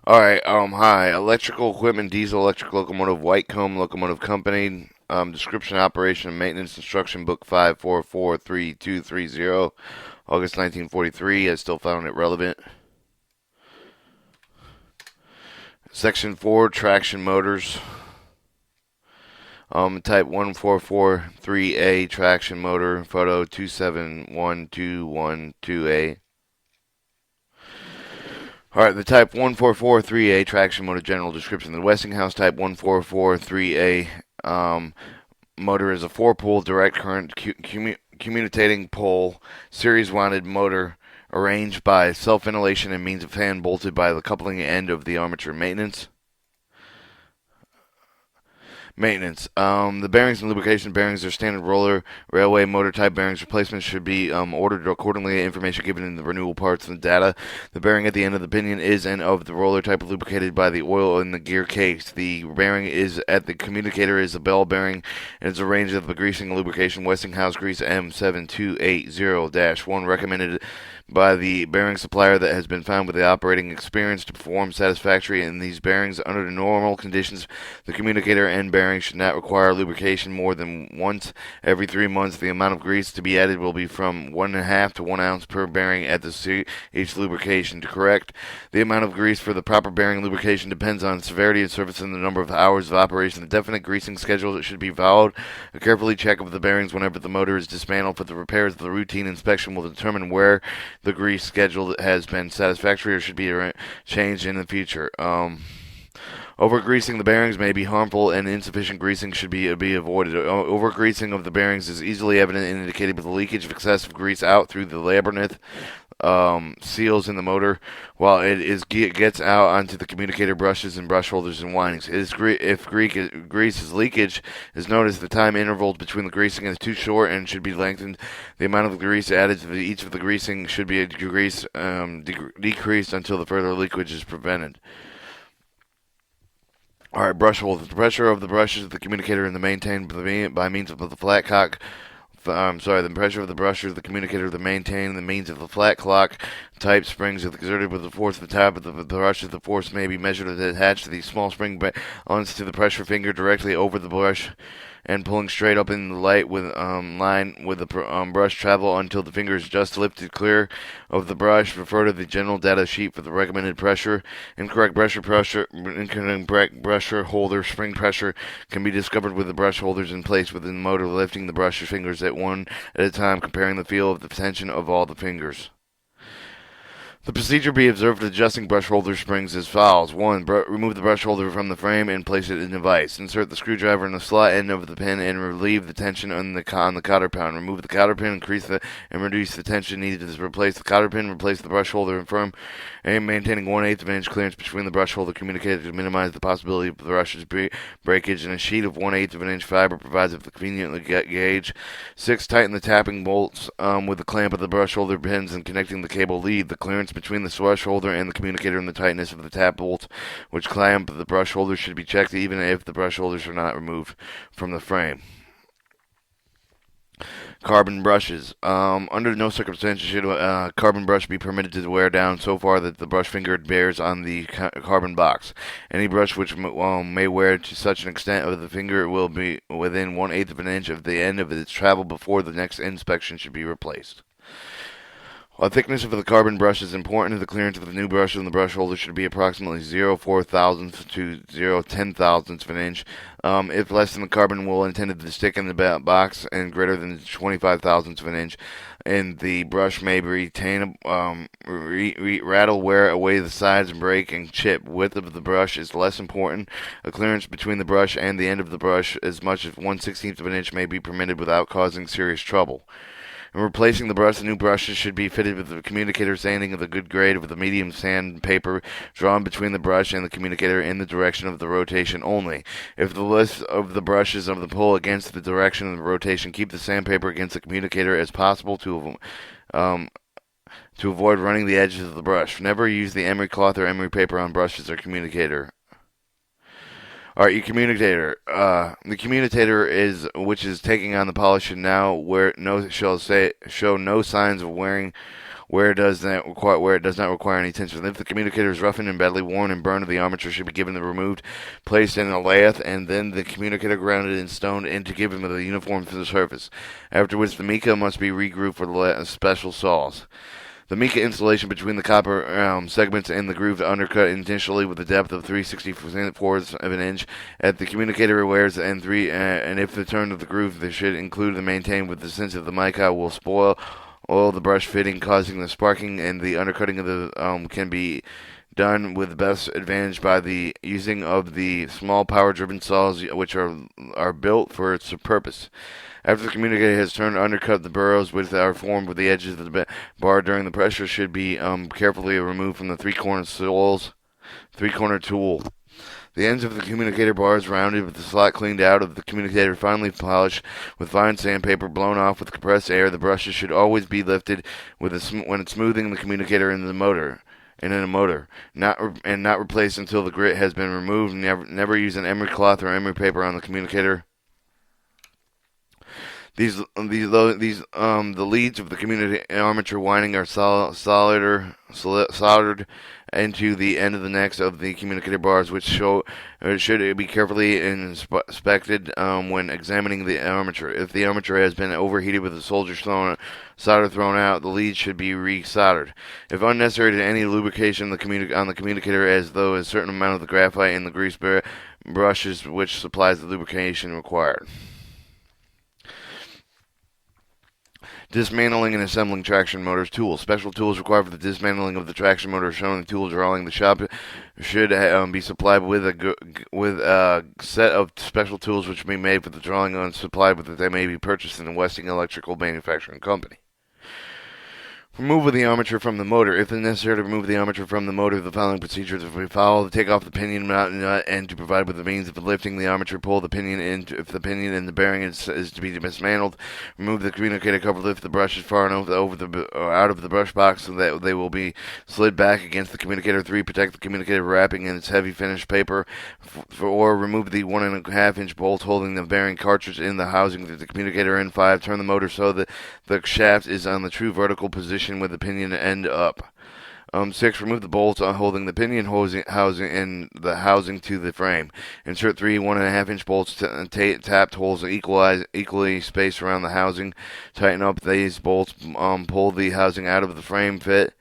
Alright, hi. Electrical equipment, diesel electric locomotive, Whitecomb Locomotive Company. Description, operation, and maintenance instruction book 5443230, August 1943. I still found it relevant. Section 4, traction motors. Type 1443A traction motor, photo 271212A. Alright, the Type 1443A traction motor general description. The Westinghouse Type 1443A motor is a 4-pole direct current commutating pole series wound motor arranged by self-ventilation and means of fan bolted by the coupling end of the armature. Maintenance. The bearings and lubrication bearings are standard roller railway motor type bearings. Replacements should be ordered accordingly. Information given in the renewal parts and data. The bearing at the end of the pinion is and of the roller type lubricated by the oil in the gear case. The bearing is at the communicator is a bell bearing and is arranged of the greasing and lubrication Westinghouse grease M7280-1 recommended by the bearing supplier that has been found with the operating experience to perform satisfactory in these bearings under normal conditions. The communicator and bearing should not require lubrication more than once every 3 months. The amount of grease to be added will be from 1.5 to 1 ounce per bearing at each lubrication. To correct the amount of grease for the proper bearing lubrication depends on severity of service and the number of hours of operation. The definite greasing schedule should be followed. A carefully check of the bearings whenever the motor is dismantled for the repairs. The routine inspection will determine where the grease schedule has been satisfactory or should be changed in the future. Over-greasing the bearings may be harmful, and insufficient greasing should be avoided. Over-greasing of the bearings is easily evident and indicated by the leakage of excessive grease out through the labyrinth seals in the motor, while it gets out onto the communicator brushes and brush holders and windings. If grease leakage is noticed, the time interval between the greasing is too short and should be lengthened. The amount of grease added to each of the greasing should be decreased until the further leakage is prevented. Alright, brush holders. The pressure of the brushes of the communicator and the maintained by means of the flat cock. The pressure of the brushes of the communicator the maintained the means of the flat clock type springs is exerted with the force of the top of the brushes. The force may be measured and attached to these small spring balance to the pressure finger directly over the brush and pulling straight up in the light with line with the brush travel until the finger is just lifted clear of the brush. Refer to the general data sheet for the recommended pressure. Incorrect brush holder spring pressure can be discovered with the brush holders in place within the motor, lifting the brush fingers at one at a time, comparing the feel of the tension of all the fingers. The procedure be observed with adjusting brush holder springs as follows. 1. Remove the brush holder from the frame and place it in the vise. Insert the screwdriver in the slot end of the pin and relieve the tension on the cotter pin. Remove the cotter pin, and reduce the tension needed to replace the cotter pin. Replace the brush holder in firm and maintaining 1/8 of an inch clearance between the brush holder communicator to minimize the possibility of the brushes breakage. And a sheet of 1/8 of an inch fiber provides a conveniently gauge. 6. Tighten the tapping bolts with the clamp of the brush holder pins and connecting the cable lead. The clearance between the brush holder and the communicator and the tightness of the tap bolts which clamp the brush holder should be checked even if the brush holders are not removed from the frame. Carbon brushes. Under no circumstances should a carbon brush be permitted to wear down so far that the brush finger bears on the carbon box. Any brush which may wear to such an extent of the finger will be within 1/8 of an inch of the end of its travel before the next inspection should be replaced. While thickness of the carbon brush is important, the clearance of the new brush and the brush holder should be approximately 0.4 thousandths to 0.10 thousandths of an inch. If less than the carbon will intended to stick in the box and greater than 25 thousandths of an inch, and the brush may rattle wear away the sides and break and chip. Width of the brush is less important. A clearance between the brush and the end of the brush as much as 1/16 of an inch may be permitted without causing serious trouble. In replacing the brush, the new brushes should be fitted with the communicator sanding of the good grade of the medium sandpaper drawn between the brush and the communicator in the direction of the rotation only. If the list of the brushes of the pull against the direction of the rotation, keep the sandpaper against the communicator as possible to avoid running the edges of the brush. Never use the emery cloth or emery paper on brushes or communicator. All right, your communicator. The communicator which is taking on the polish should now show no signs of wearing where it does not require any tension. If the communicator is roughened and badly worn and burned, the armature should be given the removed, placed in a lathe, and then the communicator grounded and stoned in to give him a uniform to the surface. After which, the mica must be regrooved for special saws. The mica insulation between the copper segments and the groove undercut initially with a depth of 3/64 of an inch at the communicator wears and if the turn of the groove they should include and maintain with the sense of the mica will spoil oil the brush fitting, causing the sparking, and the undercutting of the can be done with the best advantage by the using of the small power-driven saws which are built for its purpose. After the communicator has turned to undercut, the burrows which are formed with the edges of the bar during the pressure should be carefully removed from the three-corner tool. The ends of the communicator bars rounded with the slot cleaned out of the communicator finely polished with fine sandpaper blown off with compressed air. The brushes should always be lifted when smoothing the communicator in a motor, not replaced until the grit has been removed. Never use an emery cloth or emery paper on the communicator. The leads of the communicator armature winding are soldered into the end of the necks of the communicator bars, which should be carefully inspected when examining the armature. If the armature has been overheated with the solder thrown out, the leads should be re-soldered. If unnecessary, to any lubrication on the communicator, as though a certain amount of the graphite in the grease brushes which supplies the lubrication required. Dismantling and assembling traction motors. Tools. Special tools required for the dismantling of the traction motor shown in the tool drawing. The shop should be supplied with a set of special tools which may be made for the drawing and supplied with that they may be purchased in the Westing Electrical Manufacturing Company. Removal of the armature from the motor. If necessary to remove the armature from the motor, the following procedures will be followed. Take off the pinion nut and to provide with the means of lifting the armature, pull the pinion in. If the pinion and the bearing is to be dismantled, remove the communicator cover, lift the brushes far enough out of the brush box so that they will be slid back against the communicator. 3. Protect the communicator wrapping in its heavy finished paper. Or remove the 1.5 inch bolt holding the bearing cartridge in the housing of the communicator. And 5. Turn the motor so that the shaft is on the true vertical position with the pinion end up. 6. Remove the bolts holding the pinion housing and the housing to the frame. Insert 3 1.5 inch bolts tapped holes equally spaced around the housing. Tighten up these bolts. Pull the housing out of the frame fit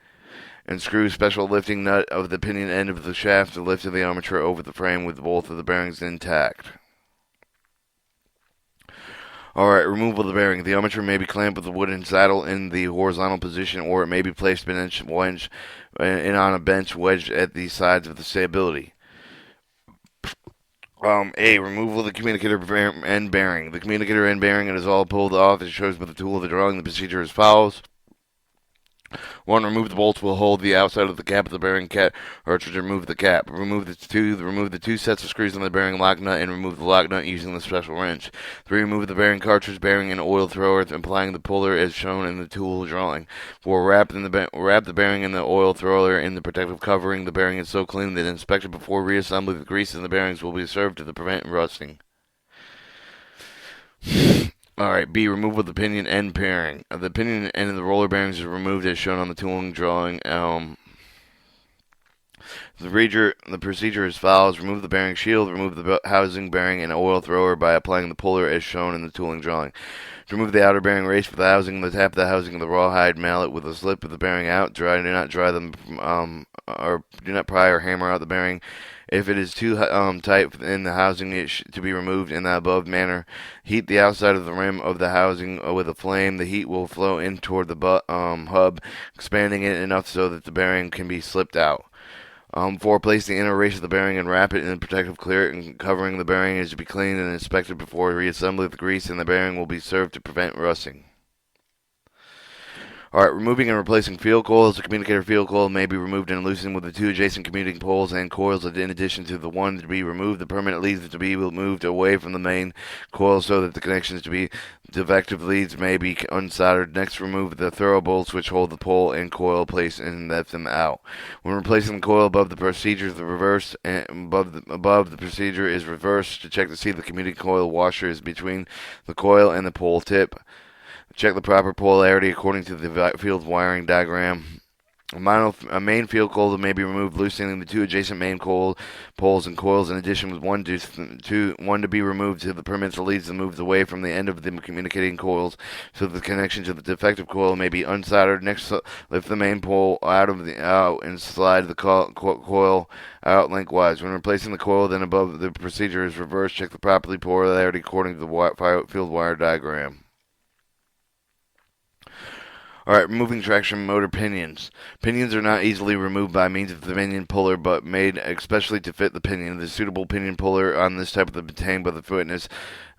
and screw special lifting nut of the pinion end of the shaft to lift the armature over the frame with both of the bearings intact. Alright, removal of the bearing. The armature may be clamped with a wooden saddle in the horizontal position, or it may be placed on a bench wedged at the sides of the stability. A. Removal of the communicator end bearing. The communicator end bearing is all pulled off as shown with the tool of the drawing. The procedure is as follows. 1. Remove the bolts will hold the outside of the cap of the bearing cartridge. Remove the cap. Remove the two sets of screws on the bearing lock nut and remove the lock nut using the special wrench. 3. Remove the bearing cartridge, bearing, and oil thrower, applying the puller as shown in the tool drawing. 4. Wrap the bearing and the oil thrower in the protective covering. The bearing is so clean that inspected before reassembly. The grease in the bearings will be served to prevent rusting. Alright, B. Removal of the pinion end bearing. The pinion end of the roller bearings is removed as shown on the tooling drawing. The procedure is as follows. Remove the bearing shield, remove the housing bearing and oil thrower by applying the puller as shown in the tooling drawing. To remove the outer bearing race for the housing, the tap the housing of the rawhide mallet with a slip of the bearing out. Do not pry or hammer out the bearing. If it is too tight in the housing, to be removed in the above manner. Heat the outside of the rim of the housing with a flame. The heat will flow in toward the hub, expanding it enough so that the bearing can be slipped out. 4. Place the inner race of the bearing and wrap it in protective clear, and covering the bearing is to be cleaned and inspected before reassembly. The grease in the bearing will be served to prevent rusting. Alright, removing and replacing field coils. The communicator field coil may be removed and loosened with the 2 adjacent commuting poles and coils in addition to the one to be removed. The permanent leads to be moved away from the main coil so that the connections to be defective leads may be unsoldered. Next, remove the thorough bolts which hold the pole and coil place and let them out. When replacing the coil above the procedure, above the procedure is reversed to check to see the commuting coil washer is between the coil and the pole tip. Check the proper polarity according to the field wiring diagram. A main field coil may be removed, loosening the two adjacent main poles and coils. In addition, with one to be removed to the permits leads and moves away from the end of the communicating coils, so that the connection to the defective coil may be unsoldered. Next, lift the main pole out and slide the coil out lengthwise. When replacing the coil, then above the procedure is reversed. Check the properly polarity according to the field wire diagram. Alright, removing traction motor pinions. Pinions are not easily removed by means of the pinion puller, but made especially to fit the pinion. The suitable pinion puller on this type of obtained by the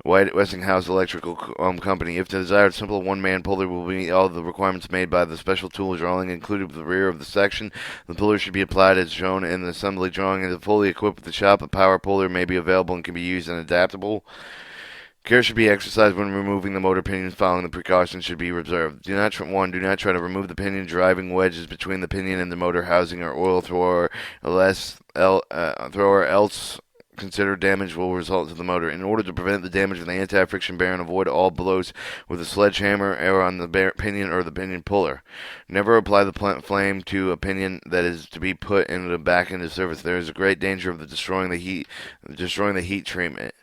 Westinghouse Electrical Company. If desired, simple one-man puller will meet all the requirements made by the special tool drawing included with the rear of the section. The puller should be applied as shown in the assembly drawing, and fully equipped with the shop. A power puller may be available and can be used and adaptable. Care should be exercised when removing the motor pinions. Following the precautions should be observed. Do not try to remove the pinion driving wedges between the pinion and the motor housing or oil thrower, else consider damage will result to the motor. In order to prevent the damage of the anti-friction bearing, avoid all blows with a sledgehammer on the pinion or the pinion puller. Never apply the flame to a pinion that is to be put back into service. There is a great danger of destroying the heat treatment.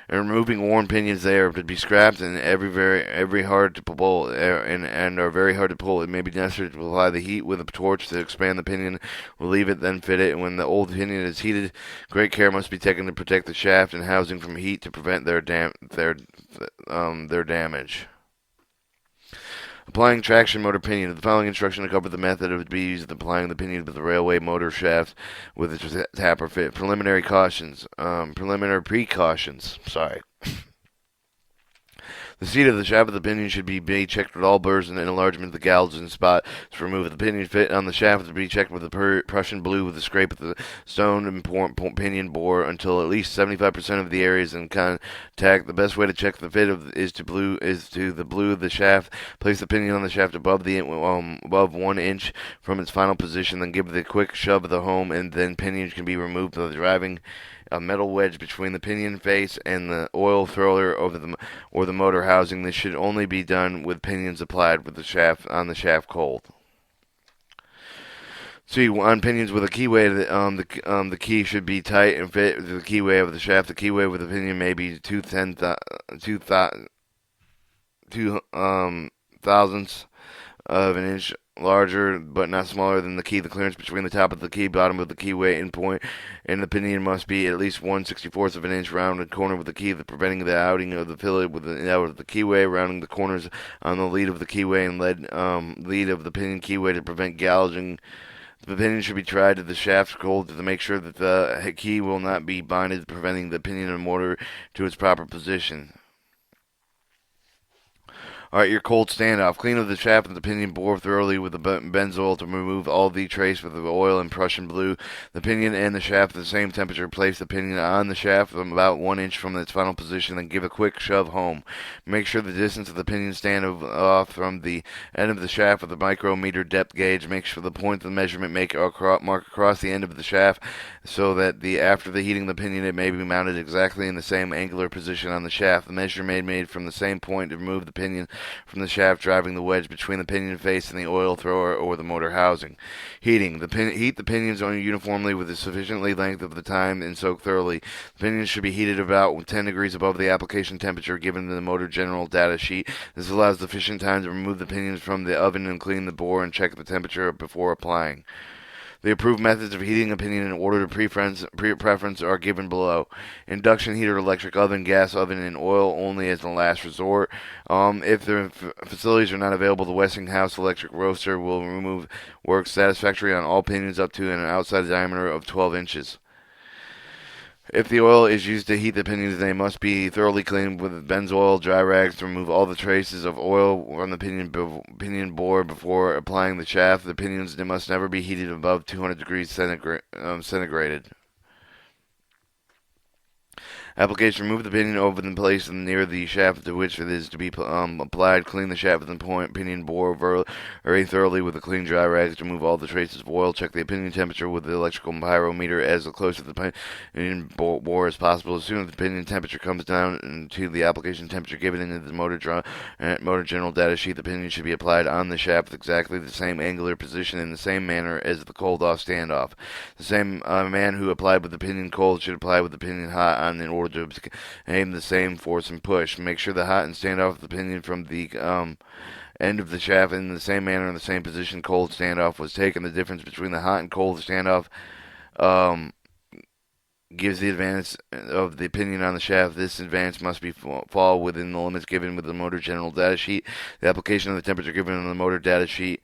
And removing worn pinions, they are to be scrapped and very hard to pull and are very hard to pull. It may be necessary to apply the heat with a torch to expand the pinion, relieve it, then fit it. And when the old pinion is heated, great care must be taken to protect the shaft and housing from heat to prevent their damage. Applying traction motor pinion. The following instruction to cover the method of be used in applying the pinion to the railway motor shaft with its tapper fit. Preliminary precautions. Sorry. The seat of the shaft of the pinion should be checked with all burrs and enlargement of the gouges and spot to remove the pinion fit on the shaft to be checked with the Prussian blue with a scrape of the stone and pinion bore until at least 75% of the area is in contact. The best way to check the fit is to the blue of the shaft. Place the pinion on the shaft above 1 inch from its final position. Then give the quick shove of the home, and then pinions can be removed by driving a metal wedge between the pinion face and the oil thrower or the motor housing. This should only be done with pinions applied with the shaft cold. See, on pinions with a keyway, the key should be tight and fit the keyway of the shaft. The keyway with the pinion may be 2 thousandths of an inch larger but not smaller than the key. The clearance between the top of the key, bottom of the keyway endpoint, and the pinion must be at least 1/64 of an inch rounded corner with the key, preventing the outing of the fillet out of the keyway, rounding the corners on the lead of the keyway and lead of the pinion keyway to prevent gouging. The pinion should be tried to the shaft cold to make sure that the key will not be binded, preventing the pinion and motor to its proper position. Alright, your cold standoff. Clean of the shaft and the pinion bore thoroughly with the benzol to remove all the trace with the oil and Prussian blue. The pinion and the shaft at the same temperature. Place the pinion on the shaft from about 1 inch from its final position, then give a quick shove home. Make sure the distance of the pinion standoff from the end of the shaft with a micrometer depth gauge. Make sure the point of the measurement mark across the end of the shaft so that after the heating the pinion it may be mounted exactly in the same angular position on the shaft. The measure made from the same point to remove the pinion from the shaft, driving the wedge between the pinion face and the oil thrower or the motor housing. Heating. Heat the pinions uniformly with a sufficiently length of the time and soak thoroughly. The pinions should be heated about 10 degrees above the application temperature given in the motor general data sheet. This allows sufficient time to remove the pinions from the oven and clean the bore and check the temperature before applying. The approved methods of heating a pinion in order of preference are given below. Induction heater, electric oven, gas oven, and oil only as a last resort. If the facilities are not available, the Westinghouse electric roaster will work satisfactory on all pinions up to an outside diameter of 12 inches. If the oil is used to heat the pinions, they must be thoroughly cleaned with Benzol dry rags to remove all the traces of oil from the pinion bore before applying the shaft. The pinions must never be heated above 200 degrees centigrade. Application: remove the pinion over the place near the shaft to which it is to be applied. Clean the shaft with the pinion bore very thoroughly with a clean dry rag to remove all the traces of oil. Check the pinion temperature with the electrical pyrometer as close to the pinion bore as possible. As soon as the pinion temperature comes down to the application temperature given in the motor general data sheet, the pinion should be applied on the shaft with exactly the same angular position in the same manner as the cold off standoff. The same man who applied with the pinion cold should apply with the pinion hot on in order to aim the same force and push. Make sure the hot and standoff the pinion from the end of the shaft in the same manner in the same position cold standoff was taken. The difference between the hot and cold standoff gives the advance of the pinion on the shaft. This advance must fall within the limits given with the motor general data sheet. The application of the temperature given in the motor data sheet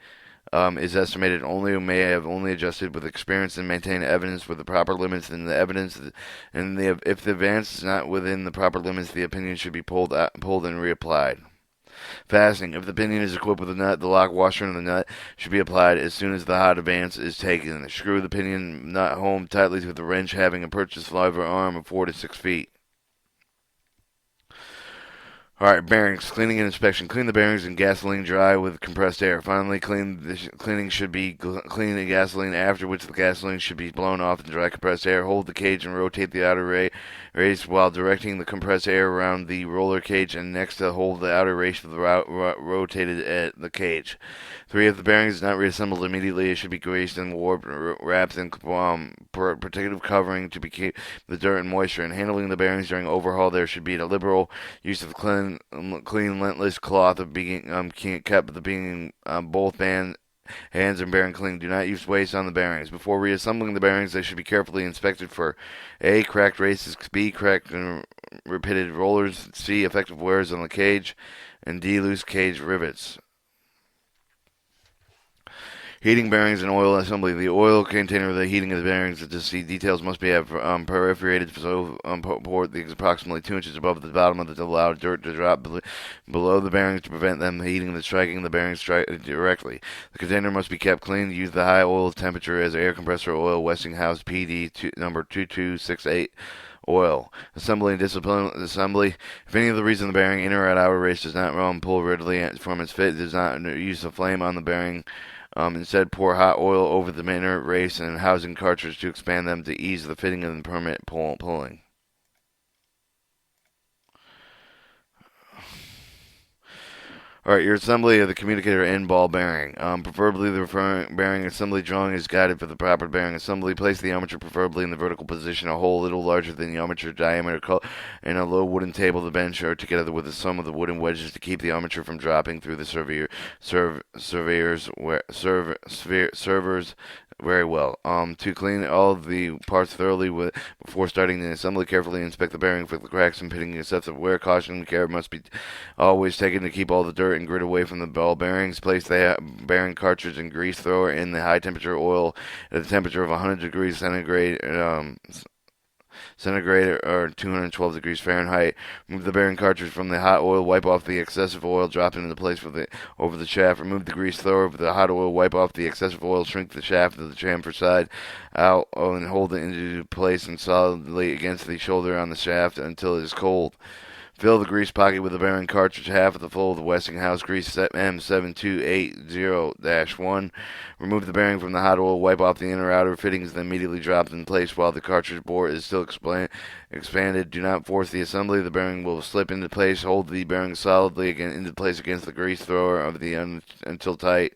is estimated only or may have only adjusted with experience and maintain evidence with the proper limits and the evidence if the advance is not within the proper limits, the pinion should be pulled and reapplied. Fastening: if the pinion is equipped with a nut, the lock washer and the nut should be applied as soon as the hot advance is taken. Screw the pinion nut home tightly with a wrench having a purchase lever arm of 4 to 6 feet. Alright, bearings. Cleaning and inspection. Clean the bearings in gasoline dry with compressed air. Finally, cleaning should be clean in gasoline, after which the gasoline should be blown off in dry compressed air. Hold the cage and rotate the outer race while directing the compressed air around the roller cage, and next to hold the outer race of the rotated at the cage. 3. If the bearing is not reassembled immediately, it should be greased and warped, wrapped in protective covering to keep the dirt and moisture. In handling the bearings during overhaul, there should be a liberal use of clean, lintless cloth of being kept the being both hands and bearing clean. Do not use waste on the bearings. Before reassembling the bearings, they should be carefully inspected for A. Cracked races, B. Cracked and repeated rollers, C. Effective wears on the cage, and D. Loose cage rivets. Heating bearings and oil assembly. The oil container of the heating of the bearings to see details must be perforated so port approximately 2 inches above the bottom of the allowed dirt to drop below the bearings to prevent them heating and striking the bearings directly. The container must be kept clean. Use the high oil temperature as air compressor oil, Westinghouse PD number 2268. Oil. Assembly and discipline. Assembly. If any of the reason the bearing inner or outer race does not pull readily from its fit, does not use a flame on the bearing. Instead, pour hot oil over the inner race and housing cartridge to expand them to ease the fitting and permit pulling. Alright, your assembly of the communicator end ball bearing. Preferably the bearing assembly drawing is guided for the proper bearing assembly. Place the armature preferably in the vertical position, a hole a little larger than the armature diameter, and a low wooden table, the bench, or together with the sum of the wooden wedges to keep the armature from dropping through the servers very well. To clean all of the parts thoroughly before starting the assembly, carefully inspect the bearing for the cracks and pitting excessive wear. Caution and care must be always taken to keep all the dirt and grit away from the ball bearings. Place the bearing cartridge and grease thrower in the high temperature oil at a temperature of 100 degrees centigrade or 212 degrees Fahrenheit. Remove the bearing cartridge from the hot oil. Wipe off the excessive oil. Drop it into place over the shaft. Remove the grease thrower with the hot oil. Wipe off the excessive oil. Shrink the shaft of the chamfer side out and hold it into place and solidly against the shoulder on the shaft until it is cold. Fill the grease pocket with the bearing cartridge half of the full of the Westinghouse grease M7280-1. Remove the bearing from the hot oil. Wipe off the inner outer fittings, then immediately drop in place while the cartridge bore is still expanded. Do not force the assembly. The bearing will slip into place. Hold the bearing solidly into place against the grease thrower until tight.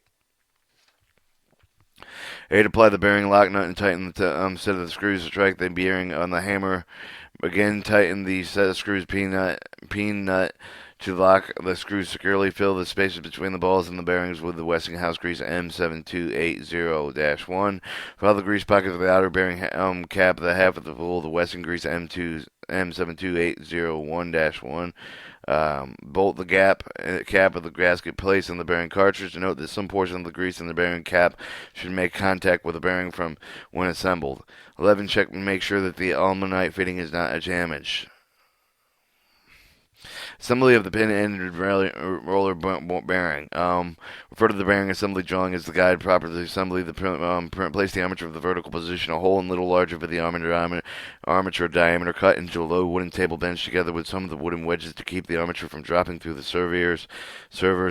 8. Apply the bearing lock nut and tighten the set of the screws to strike the bearing on the hammer. Again, tighten the set of screws pin nut to lock the screws securely. Fill the spaces between the balls and the bearings with the Westinghouse grease M7280-1. Follow the grease pocket of the outer bearing cap, the half of the full of the Westing grease M72801-1. Bolt the cap of the gasket placed in the bearing cartridge. Note that some portion of the grease in the bearing cap should make contact with the bearing from when assembled. 11. Check and make sure that the aluminium fitting is not damaged. Assembly of the pin-ended roller bearing. Refer to the bearing assembly drawing as the guide. Properly assembly the place the armature of the vertical position, a hole a little larger for the armature diameter, cut into a low wooden table bench together with some of the wooden wedges to keep the armature from dropping through the servers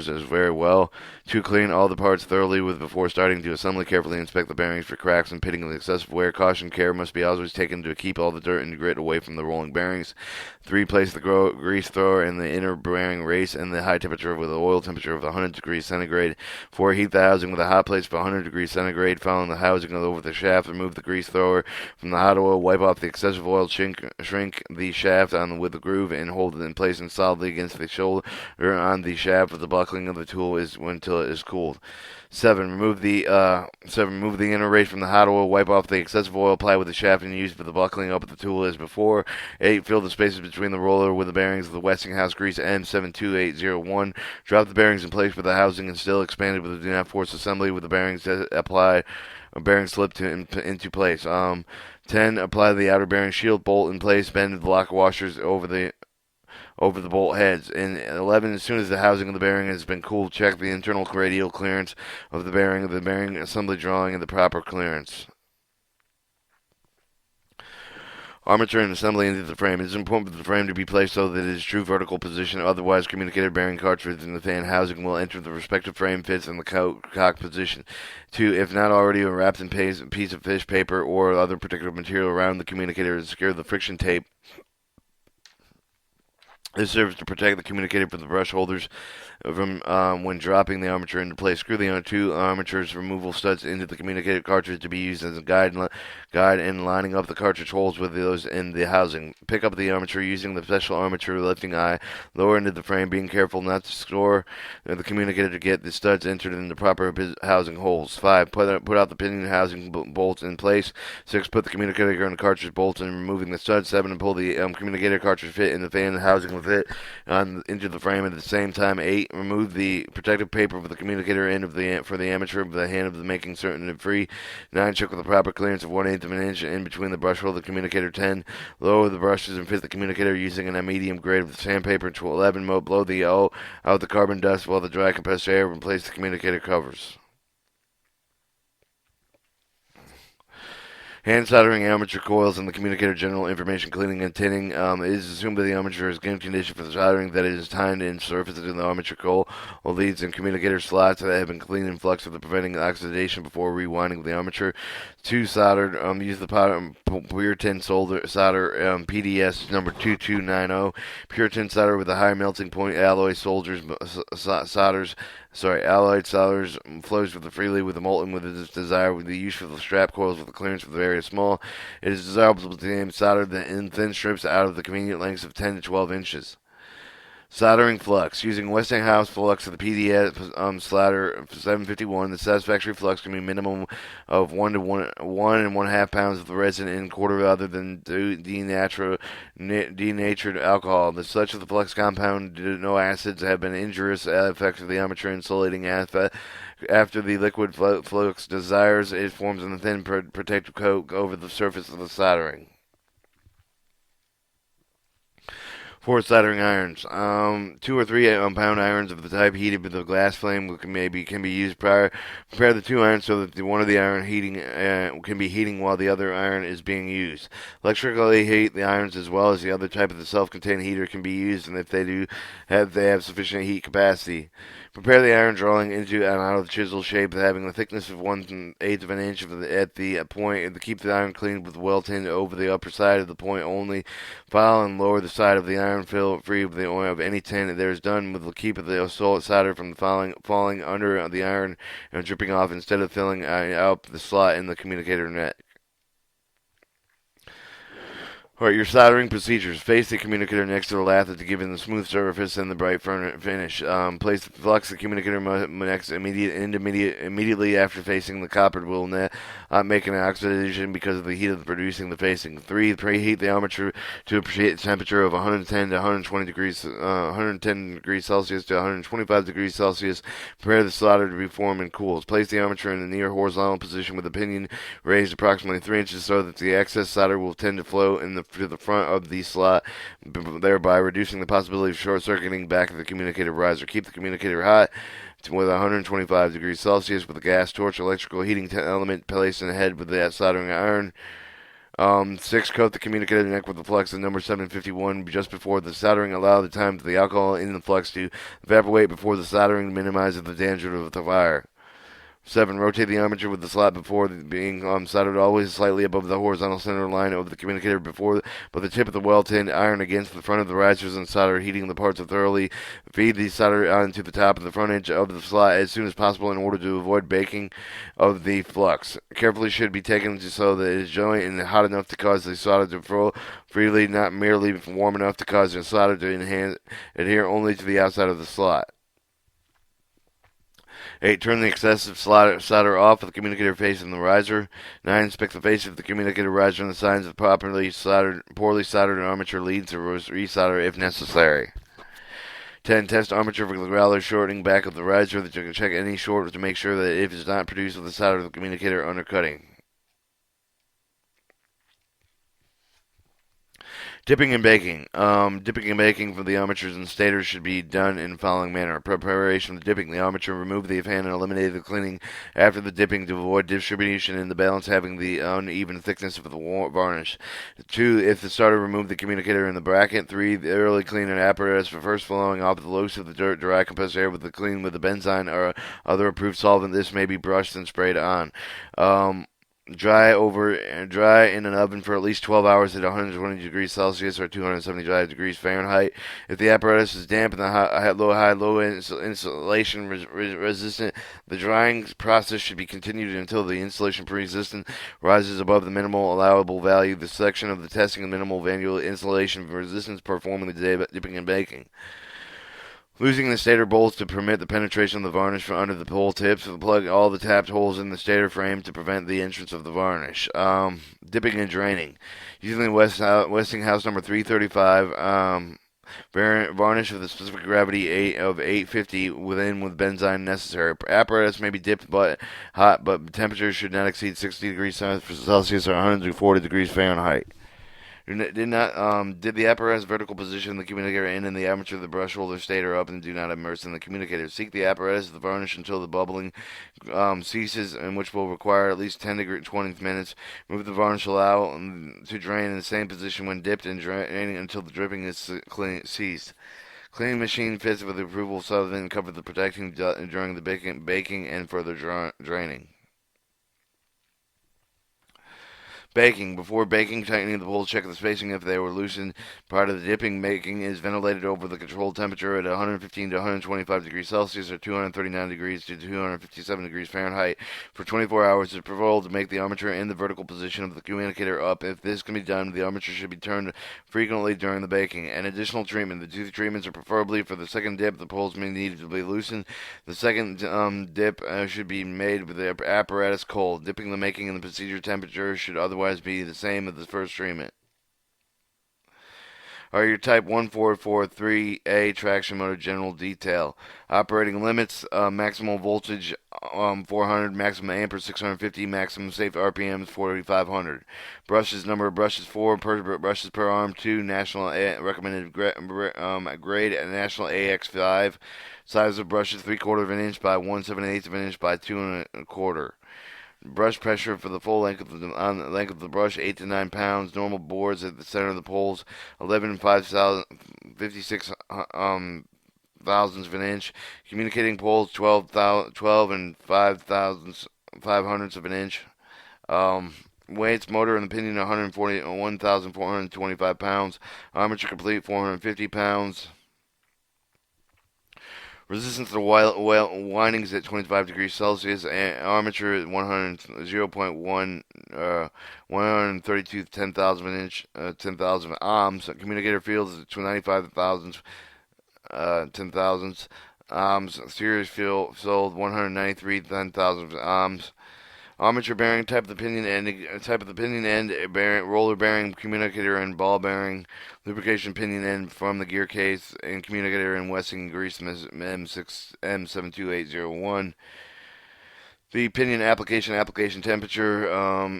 as very well. 2. Clean all the parts thoroughly before starting to assembly. Carefully inspect the bearings for cracks and pitting with excessive wear. Caution care must be always taken to keep all the dirt and grit away from the rolling bearings. 3. Place the grease thrower in the inner bearing race and the high temperature with an oil temperature of 100 degrees centigrade. 4. Heat the housing with a hot plate for 100 degrees centigrade. Following the housing over the shaft, remove the grease thrower from the hot oil. Wipe off the excessive oil. Shrink the shaft with the groove and hold it in place and solidly against the shoulder on the shaft with the buckling of the tool until it is cooled. 7. Remove the inner race from the hot oil. Wipe off the excessive oil. Apply with the shaft and use for the buckling up of the tool as before. 8. Fill the spaces between the roller with the bearings of the Westinghouse grease M72801. Drop the bearings in place with the housing and still expanded with the do not force assembly with the bearings apply. Bearing slipped into place. 10. Apply the outer bearing shield bolt in place. Bend the lock washers over the bolt heads. And 11, as soon as the housing of the bearing has been cooled, check the internal radial clearance of the bearing assembly drawing, and the proper clearance. Armature and assembly into the frame. It is important for the frame to be placed so that it is true vertical position. Otherwise, communicator bearing cartridge and the fan housing will enter the respective frame fits in the cock position. 2. If not already wrapped in a piece of fish paper or other particular material around the communicator, and secure the friction tape. This serves to protect the communicator from the brush holders from when dropping the armature into place. Screw the 2 armatures removal studs into the communicator cartridge to be used as a guide in lining up the cartridge holes with those in the housing. Pick up the armature using the special armature lifting eye. Lower into the frame, being careful not to score the communicator to get the studs entered in the proper housing holes. 5. Put out the pinion housing bolts in place. 6. Put the communicator and the cartridge bolts in, removing the studs. 7. Pull the communicator cartridge fit in the fan housing with it into the frame at the same time. 8. Remove the protective paper for the communicator end for the armature of the hand of the making certain and free. 9. Check with the proper clearance of 1/8 of an inch in between the brush hole of the communicator. 10. Lower the brushes and fit the communicator using a medium grade of sandpaper. 11. Blow the out the carbon dust while the dry compressed air and replace the communicator covers. Hand soldering armature coils and the communicator general information cleaning and tinning. It is assumed that the armature is in condition for the soldering, that it is timed and surfaces in the armature coil or leads and communicator slots that have been cleaned and fluxed for preventing oxidation before rewinding the armature. 2. Soldered. Use the pure tin solder PDS number 2290. Pure tin solder with a high melting point. Alloyed solders flows freely with the molten with its desire with the use of the strap coils with the clearance with the very small. It is desirable to be soldered in thin strips out of the convenient lengths of 10 to 12 inches. Soldering flux. Using Westinghouse flux of the PDS solder 751, the satisfactory flux can be minimum of 1 1/2 pounds of the resin in quarter other than denatured alcohol. The such of the flux compound, no acids have been injurious effects of the armature insulating after the liquid flux desires, it forms a thin protective coat over the surface of the soldering. 4. Soldering irons. 2 or 3 pound irons of the type heated with a glass flame can be used. Prepare the 2 irons so that one of the iron can be heating while the other iron is being used. Electrically heat the irons as well as the other type of the self-contained heater can be used, and if they have sufficient heat capacity. Prepare the iron drawing into and out of the chisel shape, having the thickness of 1/8 of an inch at the point, and to keep the iron cleaned with well tinned over the upper side of the point only. File and lower the side of the iron, fill it free of the oil of any tin. There is done with the keep of the solder from falling under the iron and dripping off instead of filling out the slot in the communicator net. Alright, your soldering procedures. Face the communicator next to the lathe to give it the smooth surface and the bright finish. Place the flux the communicator immediately after facing the copper will not make an oxidation because of the heat of producing the facing. 3. Preheat the armature to a temperature of 110 to 120 degrees, 110 degrees Celsius to 125 degrees Celsius. Prepare the solder to be formed and cooled. Place the armature in the near horizontal position with the pinion raised approximately 3 inches so that the excess solder will tend to flow in the to the front of the slot, thereby reducing the possibility of short-circuiting back of the communicator riser. Keep the communicator hot with 125 degrees Celsius with a gas torch, electrical heating element placed in the head with the soldering iron. 6. Coat the communicator neck with the flux at number 751 just before the soldering. Allow the time for the alcohol in the flux to evaporate before the soldering minimizes the danger of the fire. 7. Rotate the armature with the slot before being soldered always slightly above the horizontal center line of the communicator but the tip of the well-tinned iron against the front of the risers and solder, heating the parts thoroughly. Feed the solder onto the top of the front edge of the slot as soon as possible in order to avoid baking of the flux. Carefully should be taken so that it is joint and hot enough to cause the solder to flow freely, not merely warm enough to cause the solder to adhere only to the outside of the slot. 8. Turn the excessive solder off with the communicator facing the riser. 9. Inspect the face of the communicator riser and the signs of poorly soldered armature leads to resolder if necessary. 10. Test armature for growler shortening back of the riser that you can check any short to make sure that if it is not produced with the solder of the communicator undercutting. Dipping and baking. Dipping and baking for the armatures and stators should be done in the following manner. Preparation of dipping. The armature, remove the fan and eliminate the cleaning after the dipping to avoid distribution in the balance having the uneven thickness of the varnish. 2. If the starter, remove the communicator in the bracket. 3. Thoroughly clean an apparatus for first flowing off the loose of the dirt, dry, compressed air with the clean with the benzene or other approved solvent. This may be brushed and sprayed on. Dry in an oven for at least 12 hours at 120 degrees Celsius or 275 degrees Fahrenheit. If the apparatus is damp and low insulation resistant, the drying process should be continued until the insulation resistance rises above the minimal allowable value. The section of the testing of minimal value insulation resistance performing the dipping and baking. Losing the stator bolts to permit the penetration of the varnish from under the pole tips. Plug all the tapped holes in the stator frame to prevent the entrance of the varnish. Dipping and draining. Using Westinghouse number 335 varnish of the specific gravity of 850 with benzene necessary. Apparatus may be dipped but hot, but temperatures should not exceed 60 degrees Celsius or 140 degrees Fahrenheit. Did the apparatus vertical position the communicator in the armature of the brush holder stator up and do not immerse in the communicator. Seek the apparatus of the varnish until the bubbling ceases, and which will require at least 10 to 20 minutes. Move the varnish, allow to drain in the same position when dipped and draining until the dripping is ceased. Cleaning machine fits with the approval solvent cover the protecting during the baking and further draining. Baking. Before baking, tightening the poles, check the spacing if they were loosened. Prior to the dipping, baking is ventilated over the controlled temperature at 115 to 125 degrees Celsius or 239 degrees to 257 degrees Fahrenheit for 24 hours. It is preferable to make the armature in the vertical position of the communicator up. If this can be done, the armature should be turned frequently during the baking. An additional treatment. The two treatments are preferably for the second dip. The poles may need to be loosened. The second dip should be made with the apparatus cold. Dipping, the making, and the procedure temperature should otherwise be the same as the first treatment. Are your Type 1443A traction motor general detail. Operating limits, maximum voltage 400, maximum ampere 650, maximum safe RPMs 4500. Brushes, number of brushes 4 per brushes per arm 2, national recommended grade national AX5. Size of brushes 3/4 of an inch by 1/7/8 of an inch by 2 1/4. Brush pressure for the full length of the brush, 8 to 9 pounds. Normal bores at the center of the poles, 11 and 56 thousandths of an inch. Communicating poles, 12 and 5,500ths of an inch. Weights, motor and the pinion, 1,425 pounds. Armature complete, 450 pounds. Resistance to windings at 25 degrees Celsius. Armature at 0.1, 132 10,000 of an inch, 10,000 ohms. Communicator fields at 95 thousandths, 10,000ths ohms. Series field sold 193 10,000 ohms. Armature bearing, type of the pinion end, roller bearing, communicator and ball bearing, lubrication pinion end from the gear case, and communicator and Westing grease M72801. The pinion application temperature,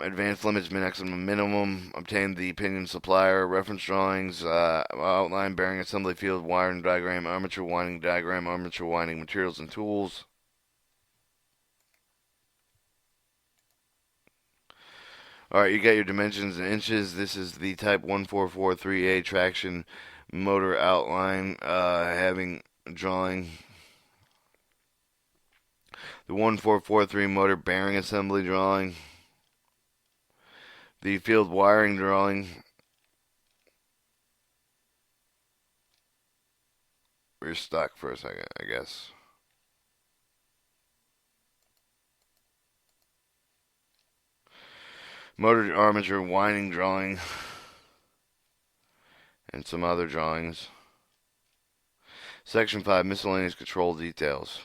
advanced limits, maximum, minimum. Obtain the pinion supplier, reference drawings, outline, bearing assembly field, wiring diagram, armature winding diagram, armature winding materials and tools. Alright, you got your dimensions in inches. This is the Type 1443A traction motor outline, having drawing. The 1443 motor bearing assembly drawing. The field wiring drawing. We're stuck for a second, I guess. Motor armature winding drawing. And some other drawings. Section 5, miscellaneous control details.